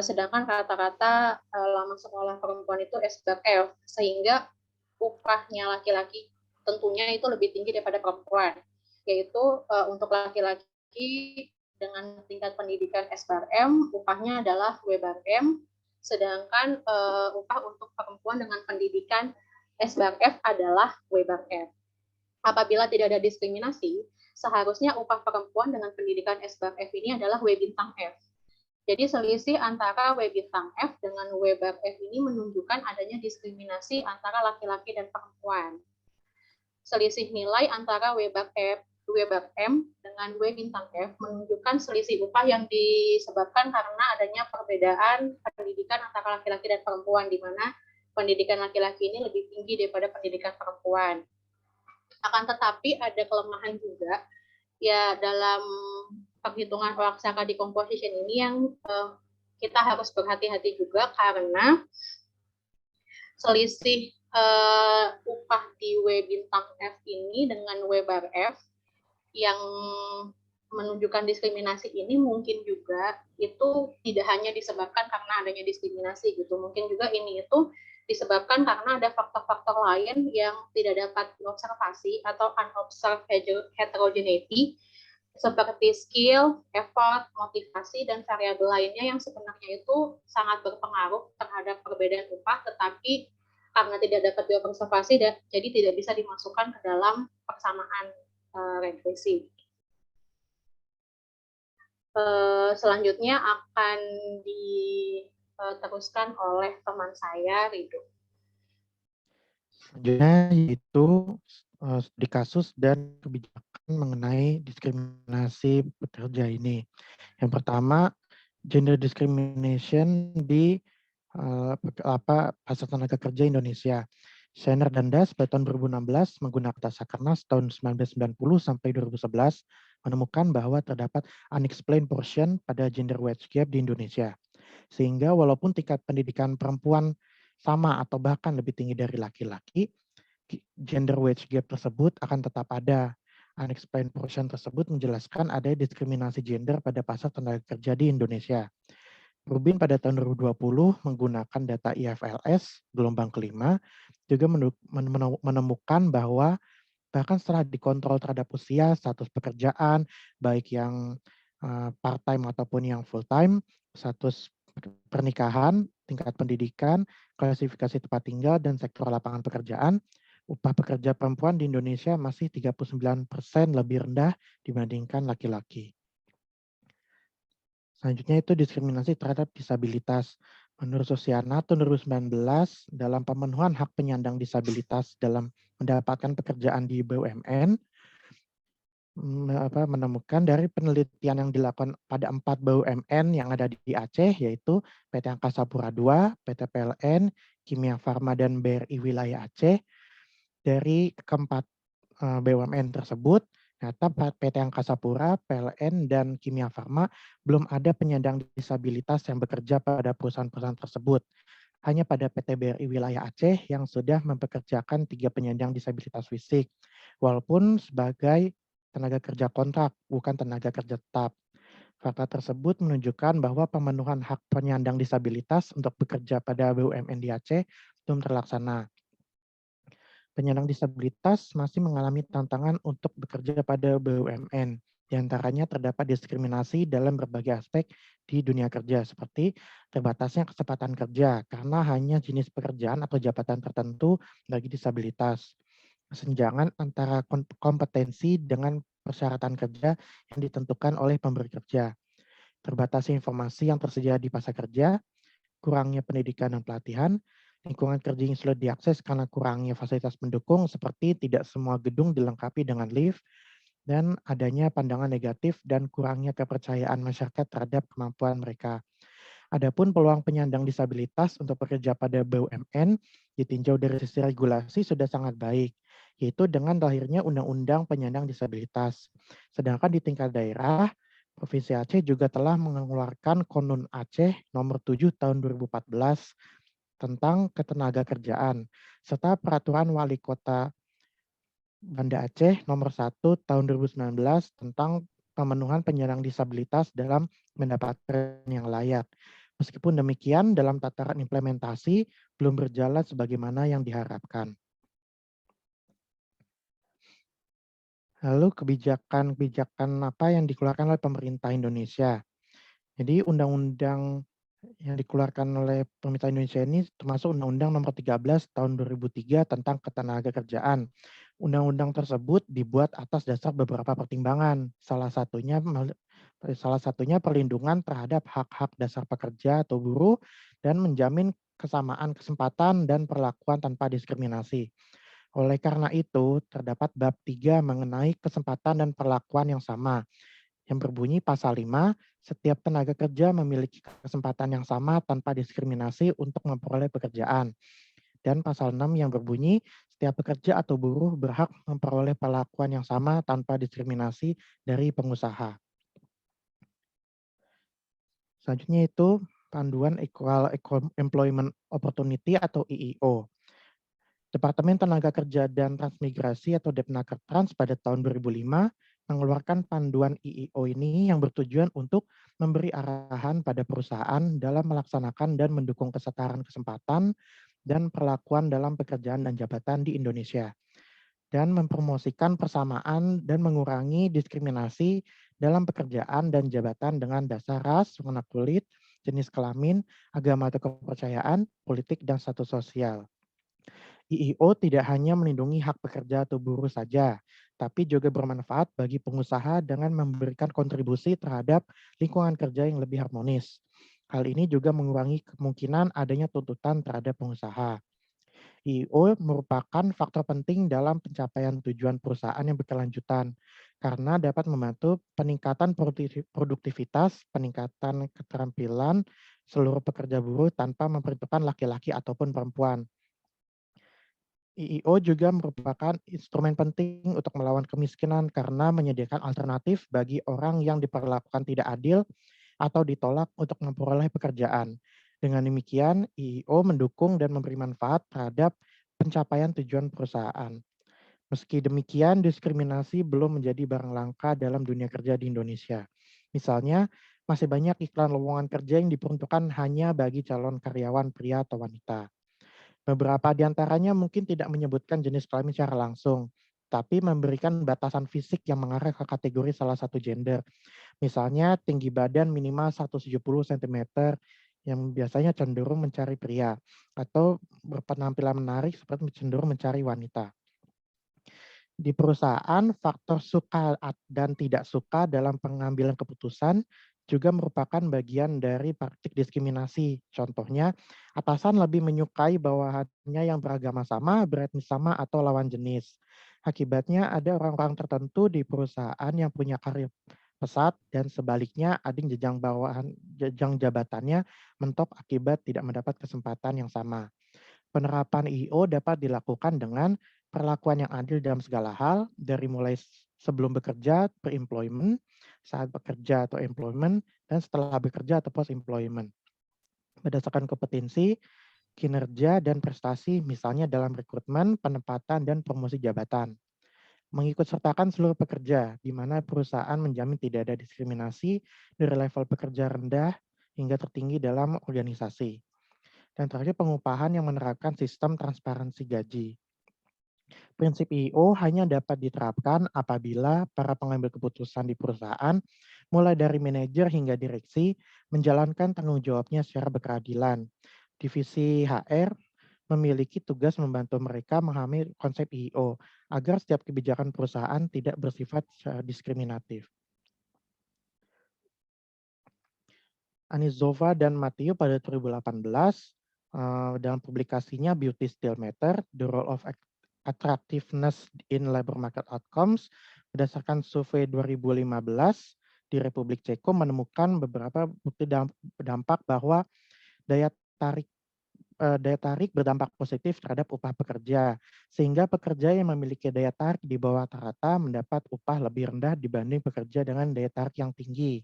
sedangkan kata-kata lama sekolah perempuan itu S/F, sehingga upahnya laki-laki tentunya itu lebih tinggi daripada perempuan, yaitu untuk laki-laki dengan tingkat pendidikan S/M upahnya adalah W/M, sedangkan upah untuk perempuan dengan pendidikan S/F adalah W/F. Apabila tidak ada diskriminasi, seharusnya upah perempuan dengan pendidikan S/F ini adalah W/F. Jadi selisih antara W/F dengan W/F ini menunjukkan adanya diskriminasi antara laki-laki dan perempuan. Selisih nilai antara W/M dengan W/F menunjukkan selisih upah yang disebabkan karena adanya perbedaan pendidikan antara laki-laki dan perempuan, di mana pendidikan laki-laki ini lebih tinggi daripada pendidikan perempuan. Akan tetapi ada kelemahan juga ya dalam perhitungan Oaxaca decomposition ini yang kita harus berhati-hati juga, karena selisih upah di W/F ini dengan W/F yang menunjukkan diskriminasi ini mungkin juga itu tidak hanya disebabkan karena adanya diskriminasi gitu, mungkin juga ini itu disebabkan karena ada faktor-faktor lain yang tidak dapat diobservasi atau unobserved heterogeneity seperti skill, effort, motivasi, dan variabel lainnya yang sebenarnya itu sangat berpengaruh terhadap perbedaan upah, tetapi karena tidak dapat diobservasi, jadi tidak bisa dimasukkan ke dalam persamaan regresi. Selanjutnya akan diteruskan oleh teman saya, Ridho. Selanjutnya yaitu di kasus dan kebijakan mengenai diskriminasi pekerja ini. Yang pertama, gender discrimination di pasar tenaga kerja Indonesia. Schener dan Das pada tahun 2016 menggunakan Tasakernas tahun 1990 sampai 2011 menemukan bahwa terdapat unexplained portion pada gender wage gap di Indonesia. Sehingga walaupun tingkat pendidikan perempuan sama atau bahkan lebih tinggi dari laki-laki, gender wage gap tersebut akan tetap ada. Unexplained portion tersebut menjelaskan ada diskriminasi gender pada pasar tenaga kerja di Indonesia. Rubin pada tahun 2020 menggunakan data IFLS gelombang kelima juga menemukan bahwa bahkan setelah dikontrol terhadap usia, status pekerjaan, baik yang part-time ataupun yang full-time, status pernikahan, tingkat pendidikan, klasifikasi tempat tinggal, dan sektor lapangan pekerjaan, upah pekerja perempuan di Indonesia masih 39% lebih rendah dibandingkan laki-laki. Selanjutnya itu diskriminasi terhadap disabilitas. Menurut Sosiana tahun 2019, dalam pemenuhan hak penyandang disabilitas dalam mendapatkan pekerjaan di BUMN, menemukan dari penelitian yang dilakukan pada 4 BUMN yang ada di Aceh, yaitu PT Angkasa Pura II, PT PLN, Kimia Farma, dan BRI Wilayah Aceh. Dari keempat BUMN tersebut, ternyata PT Angkasa Pura, PLN, dan Kimia Farma belum ada penyandang disabilitas yang bekerja pada perusahaan-perusahaan tersebut. Hanya pada PT BRI Wilayah Aceh yang sudah mempekerjakan 3 penyandang disabilitas fisik, walaupun sebagai tenaga kerja kontrak, bukan tenaga kerja tetap. Fakta tersebut menunjukkan bahwa pemenuhan hak penyandang disabilitas untuk bekerja pada BUMN di Aceh belum terlaksana. Penyandang disabilitas masih mengalami tantangan untuk bekerja pada BUMN. Di antaranya terdapat diskriminasi dalam berbagai aspek di dunia kerja, seperti terbatasnya kesempatan kerja karena hanya jenis pekerjaan atau jabatan tertentu bagi disabilitas. Kesenjangan antara kompetensi dengan persyaratan kerja yang ditentukan oleh pemberi kerja. Terbatasnya informasi yang tersedia di pasar kerja, kurangnya pendidikan dan pelatihan, lingkungan kerja yang sulit diakses karena kurangnya fasilitas pendukung seperti tidak semua gedung dilengkapi dengan lift, dan adanya pandangan negatif dan kurangnya kepercayaan masyarakat terhadap kemampuan mereka. Adapun peluang penyandang disabilitas untuk bekerja pada BUMN ditinjau dari sisi regulasi sudah sangat baik, yaitu dengan lahirnya Undang-Undang Penyandang Disabilitas. Sedangkan di tingkat daerah, Provinsi Aceh juga telah mengeluarkan Konun Aceh nomor 7 tahun 2014 tentang Ketenagakerjaan, serta Peraturan Wali Kota Banda Aceh Nomor 1 Tahun 2019 tentang pemenuhan penyandang disabilitas dalam mendapatkan yang layak. Meskipun demikian, dalam tataran implementasi belum berjalan sebagaimana yang diharapkan. Lalu kebijakan-kebijakan apa yang dikeluarkan oleh pemerintah Indonesia? Jadi undang-undang yang dikeluarkan oleh pemerintah Indonesia ini termasuk Undang-Undang Nomor 13 Tahun 2003 tentang Ketenagakerjaan. Undang-undang tersebut dibuat atas dasar beberapa pertimbangan. Salah satunya perlindungan terhadap hak-hak dasar pekerja atau buruh dan menjamin kesamaan kesempatan dan perlakuan tanpa diskriminasi. Oleh karena itu, terdapat bab 3 mengenai kesempatan dan perlakuan yang sama, yang berbunyi pasal 5, setiap tenaga kerja memiliki kesempatan yang sama tanpa diskriminasi untuk memperoleh pekerjaan. Dan pasal 6 yang berbunyi, setiap pekerja atau buruh berhak memperoleh perlakuan yang sama tanpa diskriminasi dari pengusaha. Selanjutnya itu Panduan Equal Employment Opportunity atau EEO. Departemen Tenaga Kerja dan Transmigrasi atau Depnakertrans pada tahun 2005 mengeluarkan panduan EEO ini yang bertujuan untuk memberi arahan pada perusahaan dalam melaksanakan dan mendukung kesetaraan kesempatan dan perlakuan dalam pekerjaan dan jabatan di Indonesia, dan mempromosikan persamaan dan mengurangi diskriminasi dalam pekerjaan dan jabatan dengan dasar ras, warna kulit, jenis kelamin, agama atau kepercayaan, politik, dan status sosial. EEO tidak hanya melindungi hak pekerja atau buruh saja, tapi juga bermanfaat bagi pengusaha dengan memberikan kontribusi terhadap lingkungan kerja yang lebih harmonis. Hal ini juga mengurangi kemungkinan adanya tuntutan terhadap pengusaha. EEO merupakan faktor penting dalam pencapaian tujuan perusahaan yang berkelanjutan karena dapat membantu peningkatan produktivitas, peningkatan keterampilan seluruh pekerja buruh tanpa memperhitungkan laki-laki ataupun perempuan. EEO juga merupakan instrumen penting untuk melawan kemiskinan karena menyediakan alternatif bagi orang yang diperlakukan tidak adil atau ditolak untuk memperoleh pekerjaan. Dengan demikian, EEO mendukung dan memberi manfaat terhadap pencapaian tujuan perusahaan. Meski demikian, diskriminasi belum menjadi barang langka dalam dunia kerja di Indonesia. Misalnya, masih banyak iklan lowongan kerja yang diperuntukkan hanya bagi calon karyawan pria atau wanita. Beberapa di antaranya mungkin tidak menyebutkan jenis kelamin secara langsung, tapi memberikan batasan fisik yang mengarah ke kategori salah satu gender. Misalnya tinggi badan minimal 170 cm yang biasanya cenderung mencari pria, atau berpenampilan menarik seperti cenderung mencari wanita. Di perusahaan, faktor suka dan tidak suka dalam pengambilan keputusan juga merupakan bagian dari praktik diskriminasi. Contohnya, atasan lebih menyukai bawahannya yang beragama sama, beretnis sama, atau lawan jenis. Akibatnya ada orang-orang tertentu di perusahaan yang punya karir pesat dan sebaliknya ada yang jenjang jabatannya mentok akibat tidak mendapat kesempatan yang sama. Penerapan EEO dapat dilakukan dengan perlakuan yang adil dalam segala hal, dari mulai sebelum bekerja, pre-employment, saat bekerja atau employment, dan setelah bekerja atau post-employment. Berdasarkan kompetensi, kinerja, dan prestasi, misalnya dalam rekrutmen, penempatan, dan promosi jabatan. Mengikut sertakan seluruh pekerja, di mana perusahaan menjamin tidak ada diskriminasi dari level pekerja rendah hingga tertinggi dalam organisasi. Dan terakhir, pengupahan yang menerapkan sistem transparansi gaji. Prinsip EEO hanya dapat diterapkan apabila para pengambil keputusan di perusahaan, mulai dari manajer hingga direksi, menjalankan tanggung jawabnya secara berkeadilan. Divisi HR memiliki tugas membantu mereka memahami konsep EEO agar setiap kebijakan perusahaan tidak bersifat diskriminatif. Anizova dan Matteo pada 2018 dalam publikasinya Beauty Still Matter, The Role of Attractiveness in Labor Market Outcomes, berdasarkan survei 2015 di Republik Ceko menemukan beberapa bukti dampak bahwa daya tarik daya tarik berdampak positif terhadap upah pekerja, sehingga pekerja yang memiliki daya tarik di bawah rata-rata mendapat upah lebih rendah dibanding pekerja dengan daya tarik yang tinggi.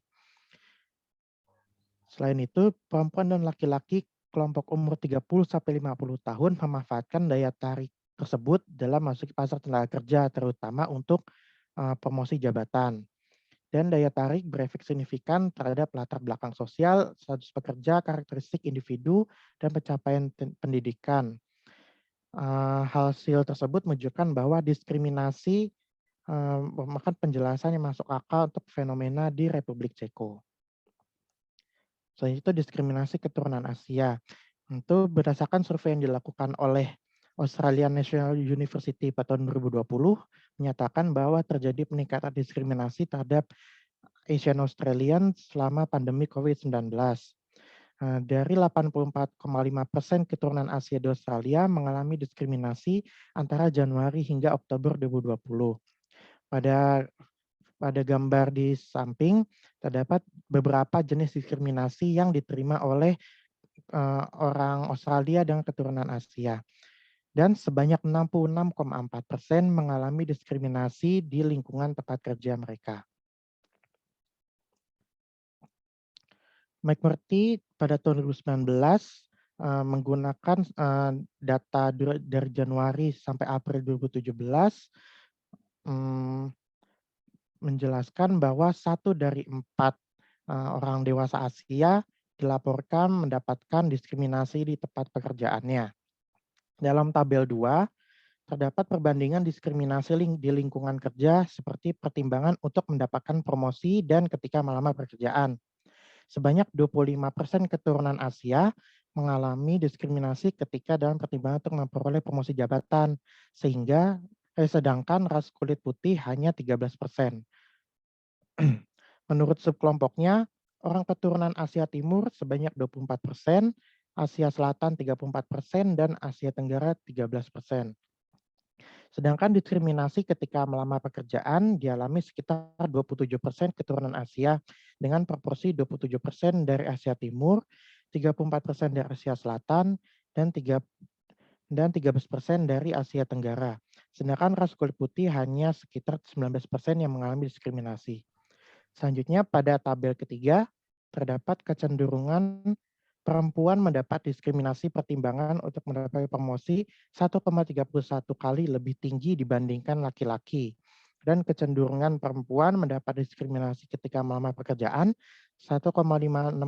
Selain itu, perempuan dan laki-laki kelompok umur 30-50 tahun memanfaatkan daya tarik tersebut dalam masuk pasar tenaga kerja, terutama untuk promosi jabatan. Dan daya tarik berefek signifikan terhadap latar belakang sosial, status pekerja, karakteristik individu, dan pencapaian pendidikan. Hasil tersebut menunjukkan bahwa diskriminasi merupakan penjelasan yang masuk akal untuk fenomena di Republik Ceko. Selain itu diskriminasi keturunan Asia. Itu berdasarkan survei yang dilakukan oleh Australian National University pada tahun 2020 menyatakan bahwa terjadi peningkatan diskriminasi terhadap Asian Australian selama pandemi COVID-19. Dari 84,5% keturunan Asia di Australia mengalami diskriminasi antara Januari hingga Oktober 2020. Pada gambar di samping terdapat beberapa jenis diskriminasi yang diterima oleh orang Australia dengan keturunan Asia. Dan sebanyak 66,4% mengalami diskriminasi di lingkungan tempat kerja mereka. McMurtry pada tahun 2019 menggunakan data dari Januari sampai April 2017 menjelaskan bahwa 1 dari 4 orang dewasa Asia dilaporkan mendapatkan diskriminasi di tempat pekerjaannya. Dalam tabel 2, terdapat perbandingan diskriminasi di lingkungan kerja seperti pertimbangan untuk mendapatkan promosi dan ketika melamar pekerjaan. Sebanyak 25% keturunan Asia mengalami diskriminasi ketika dalam pertimbangan untuk memperoleh promosi jabatan, sedangkan ras kulit putih hanya 13%. Menurut subkelompoknya, orang keturunan Asia Timur sebanyak 24%, Asia Selatan 34%, dan Asia Tenggara 13%. Sedangkan diskriminasi ketika melamar pekerjaan dialami sekitar 27% keturunan Asia dengan proporsi 27% dari Asia Timur, 34% dari Asia Selatan, dan 13% dari Asia Tenggara. Sedangkan ras kulit putih hanya sekitar 19% yang mengalami diskriminasi. Selanjutnya pada tabel ketiga, terdapat kecenderungan perempuan mendapat diskriminasi pertimbangan untuk mendapat promosi 1,31 kali lebih tinggi dibandingkan laki-laki. Dan kecenderungan perempuan mendapat diskriminasi ketika melamar pekerjaan 1,56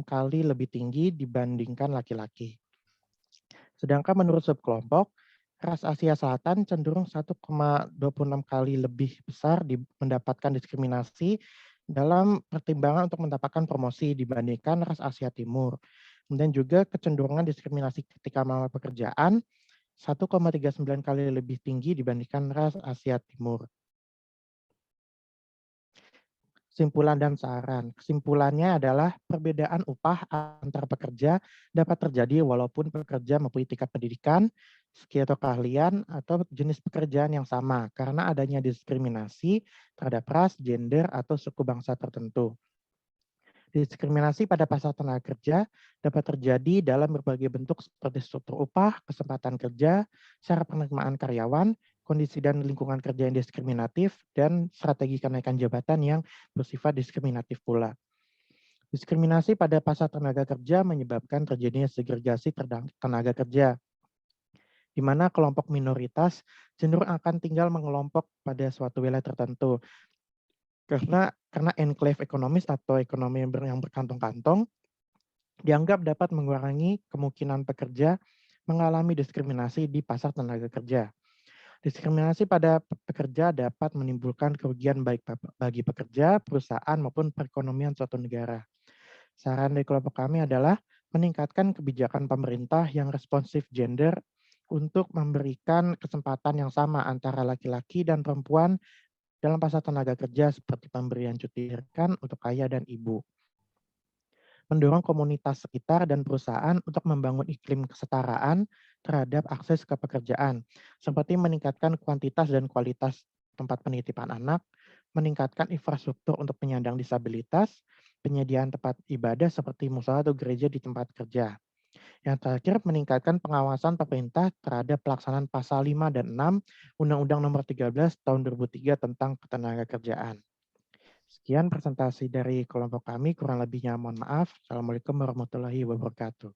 kali lebih tinggi dibandingkan laki-laki. Sedangkan menurut subkelompok, ras Asia Selatan cenderung 1,26 kali lebih besar mendapatkan diskriminasi dalam pertimbangan untuk mendapatkan promosi dibandingkan ras Asia Timur. Kemudian juga kecenderungan diskriminasi ketika melamar pekerjaan 1,39 kali lebih tinggi dibandingkan ras Asia Timur. Kesimpulan dan saran. Kesimpulannya adalah perbedaan upah antar pekerja dapat terjadi walaupun pekerja mempunyai tingkat pendidikan, skill atau keahlian, atau jenis pekerjaan yang sama karena adanya diskriminasi terhadap ras, gender, atau suku bangsa tertentu. Diskriminasi pada pasar tenaga kerja dapat terjadi dalam berbagai bentuk seperti struktur upah, kesempatan kerja, cara penerimaan karyawan, kondisi dan lingkungan kerja yang diskriminatif, dan strategi kenaikan jabatan yang bersifat diskriminatif pula. Diskriminasi pada pasar tenaga kerja menyebabkan terjadinya segregasi tenaga kerja, di mana kelompok minoritas cenderung akan tinggal mengelompok pada suatu wilayah tertentu. Karena enklave ekonomis atau ekonomi yang berkantong-kantong dianggap dapat mengurangi kemungkinan pekerja mengalami diskriminasi di pasar tenaga kerja. Diskriminasi pada pekerja dapat menimbulkan kerugian baik bagi pekerja, perusahaan, maupun perekonomian suatu negara. Saran dari kelompok kami adalah meningkatkan kebijakan pemerintah yang responsif gender untuk memberikan kesempatan yang sama antara laki-laki dan perempuan dalam pasar tenaga kerja seperti pemberian cuti rekan untuk ayah dan ibu. Mendorong komunitas sekitar dan perusahaan untuk membangun iklim kesetaraan terhadap akses ke pekerjaan, seperti meningkatkan kuantitas dan kualitas tempat penitipan anak, meningkatkan infrastruktur untuk penyandang disabilitas, penyediaan tempat ibadah seperti musala atau gereja di tempat kerja. Yang terakhir, meningkatkan pengawasan pemerintah terhadap pelaksanaan pasal 5 dan 6 Undang-Undang Nomor 13 Tahun 2003 tentang Ketenagakerjaan. Sekian presentasi dari kelompok kami, kurang lebihnya mohon maaf. Assalamualaikum warahmatullahi wabarakatuh.